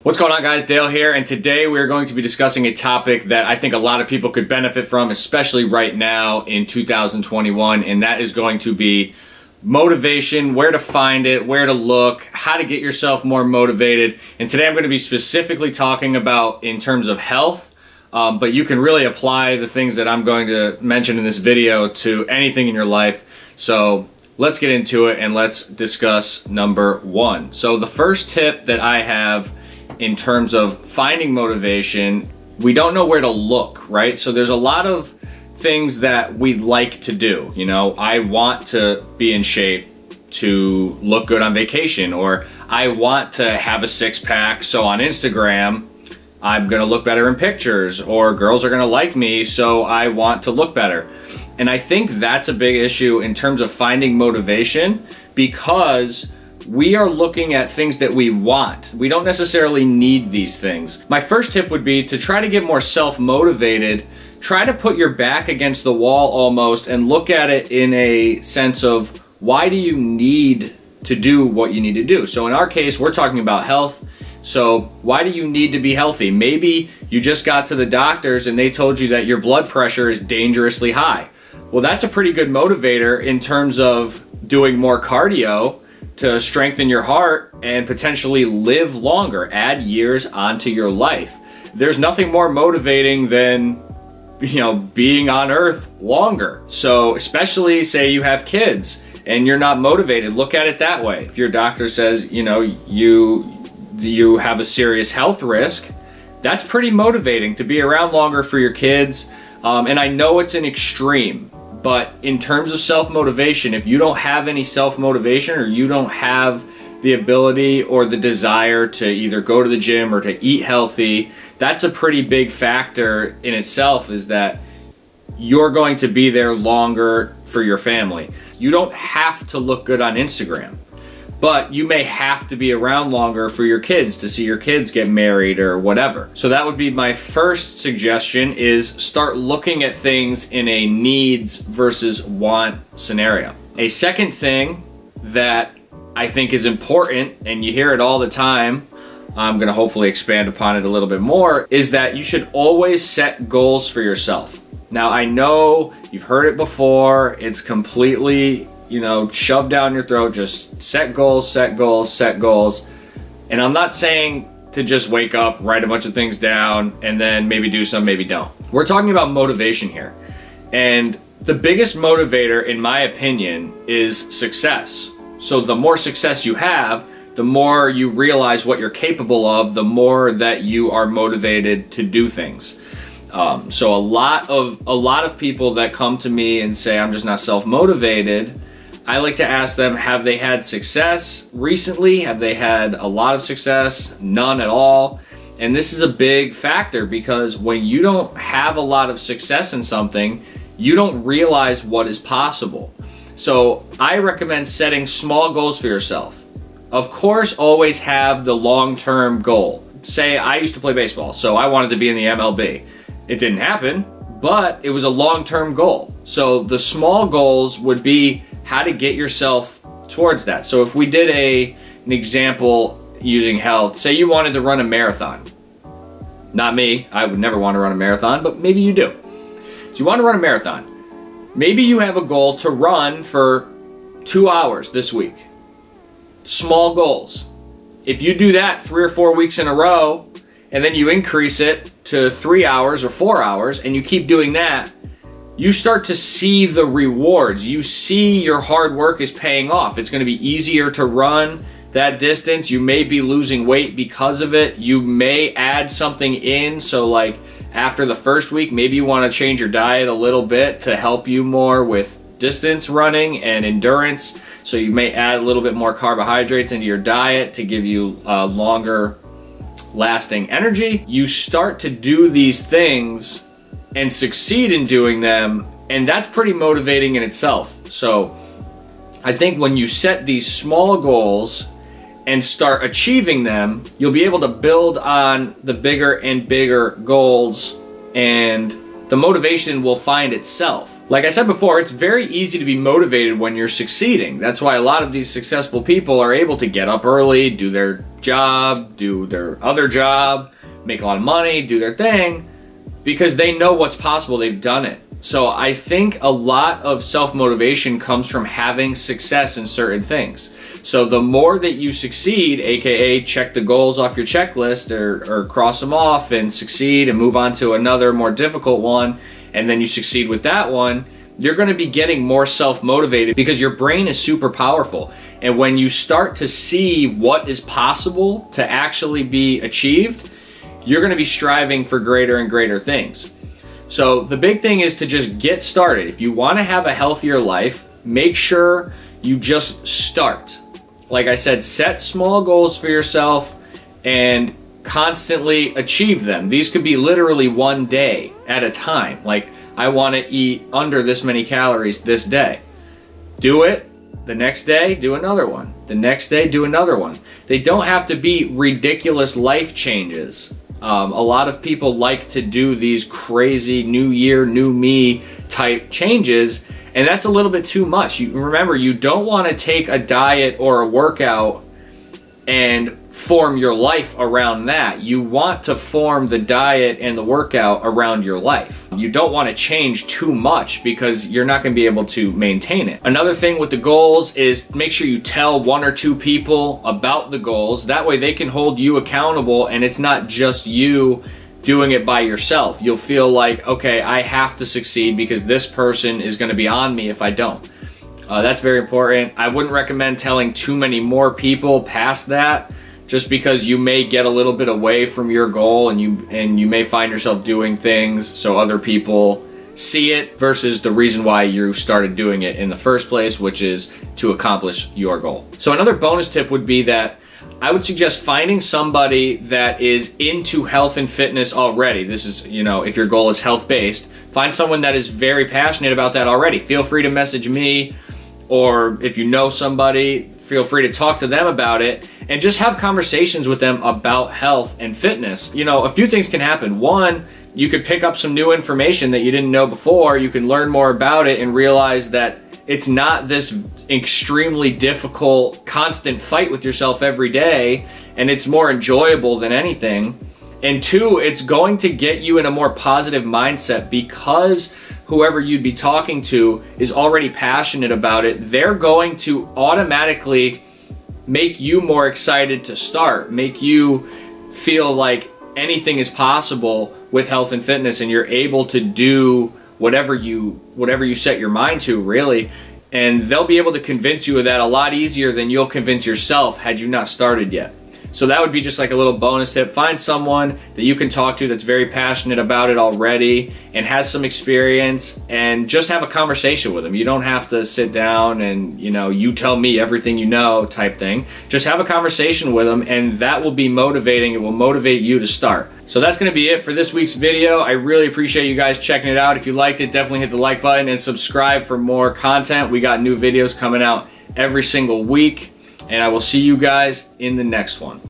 What's going on, guys? Dale here, and today we're going to be discussing a topic that I think a lot of people could benefit from, especially right now in 2021, and that is going to be motivation, where to find it, where to look, how to get yourself more motivated. And today I'm going to be specifically talking about in terms of health, but you can really apply the things that I'm going to mention in this video to anything in your life. So let's get into it and let's discuss number one. So the first tip that I have in terms of finding motivation, we don't know where to look, right? So there's a lot of things that we'd like to do. You know, I want to be in shape to look good on vacation, or I want to have a six-pack, so on Instagram I'm gonna look better in pictures, or girls are gonna like me, so I want to look better. And I think that's a big issue in terms of finding motivation, because we are looking at things that we want. We don't necessarily need these things. My first tip would be to try to get more self-motivated. Try to put your back against the wall almost and look at it in a sense of, why do you need to do what you need to do? So in our case, we're talking about health. So why do you need to be healthy? Maybe you just got to the doctors and they told you that your blood pressure is dangerously high. Well, that's a pretty good motivator in terms of doing more cardio to strengthen your heart and potentially live longer, add years onto your life. There's nothing more motivating than, you know, being on earth longer. So especially say you have kids and you're not motivated, look at it that way. If your doctor says, you know, you have a serious health risk, that's pretty motivating to be around longer for your kids. And I know it's an extreme, but in terms of self-motivation, if you don't have any self-motivation, or you don't have the ability or the desire to either go to the gym or to eat healthy, that's a pretty big factor in itself, is that you're going to be there longer for your family. You don't have to look good on Instagram, but you may have to be around longer for your kids to see your kids get married or whatever. So that would be my first suggestion, is start looking at things in a needs versus want scenario. A second thing that I think is important, and you hear it all the time, I'm gonna hopefully expand upon it a little bit more, is that you should always set goals for yourself. Now I know you've heard it before, it's completely, you know, shoved down your throat, just set goals, set goals, set goals. And I'm not saying to just wake up, write a bunch of things down, and then maybe do some, maybe don't. We're talking about motivation here. And the biggest motivator, in my opinion, is success. So the more success you have, the more you realize what you're capable of, the more that you are motivated to do things. So a lot of people that come to me and say, I'm just not self-motivated, I like to ask them, have they had success recently? Have they had a lot of success? None at all? And this is a big factor, because when you don't have a lot of success in something, you don't realize what is possible. So I recommend setting small goals for yourself. Of course, always have the long-term goal. Say I used to play baseball, so I wanted to be in the MLB. It didn't happen, but it was a long-term goal. So the small goals would be how to get yourself towards that. So if we did an example using health, say you wanted to run a marathon. Not me, I would never want to run a marathon, but maybe you do. So you want to run a marathon. Maybe you have a goal to run for 2 hours this week. Small goals. If you do that 3 or 4 weeks in a row, and then you increase it to 3 hours or 4 hours, and you keep doing that, you start to see the rewards. You see your hard work is paying off. It's going to be easier to run that distance. You may be losing weight because of it. You may add something in. So like after the first week, maybe you want to change your diet a little bit to help you more with distance running and endurance. So you may add a little bit more carbohydrates into your diet to give you longer lasting energy. You start to do these things and succeed in doing them, and that's pretty motivating in itself. So I think when you set these small goals and start achieving them, you'll be able to build on the bigger and bigger goals, and the motivation will find itself. Like I said before, it's very easy to be motivated when you're succeeding. That's why a lot of these successful people are able to get up early, do their job, do their other job, make a lot of money, do their thing, because they know what's possible, they've done it. So I think a lot of self-motivation comes from having success in certain things. So the more that you succeed, aka check the goals off your checklist or cross them off and succeed and move on to another more difficult one, and then you succeed with that one, you're going to be getting more self-motivated because your brain is super powerful. And when you start to see what is possible to actually be achieved, you're going to be striving for greater and greater things. So the big thing is to just get started. If you want to have a healthier life, make sure you just start. Like I said, set small goals for yourself and constantly achieve them. These could be literally one day at a time. Like, I want to eat under this many calories this day. Do it. The next day, do another one. The next day, do another one. They don't have to be ridiculous life changes. A lot of people like to do these crazy new year, new me type changes, and that's a little bit too much. Remember, you don't want to take a diet or a workout and form your life around that. You want to form the diet and the workout around your life. You don't want to change too much because you're not going to be able to maintain it. Another thing with the goals is make sure you tell 1 or 2 people about the goals. That way they can hold you accountable and it's not just you doing it by yourself. You'll feel like, okay, I have to succeed because this person is going to be on me if I don't. That's very important. I wouldn't recommend telling too many more people past that, just because you may get a little bit away from your goal and you may find yourself doing things so other people see it versus the reason why you started doing it in the first place, which is to accomplish your goal. So another bonus tip would be that I would suggest finding somebody that is into health and fitness already. This is, you know, if your goal is health-based, find someone that is very passionate about that already. Feel free to message me, or if you know somebody, feel free to talk to them about it and just have conversations with them about health and fitness. You know, a few things can happen. One, you could pick up some new information that you didn't know before. You can learn more about it and realize that it's not this extremely difficult, constant fight with yourself every day, and it's more enjoyable than anything. And 2, it's going to get you in a more positive mindset because whoever you'd be talking to is already passionate about it. They're going to automatically make you more excited to start, make you feel like anything is possible with health and fitness, and you're able to do whatever you set your mind to, really. And they'll be able to convince you of that a lot easier than you'll convince yourself had you not started yet. So that would be just like a little bonus tip. Find someone that you can talk to that's very passionate about it already and has some experience, and just have a conversation with them. You don't have to sit down and, you know, you tell me everything you know type thing. Just have a conversation with them, and that will be motivating. It will motivate you to start. So that's going to be it for this week's video. I really appreciate you guys checking it out. If you liked it, definitely hit the like button and subscribe for more content. We got new videos coming out every single week. And I will see you guys in the next one.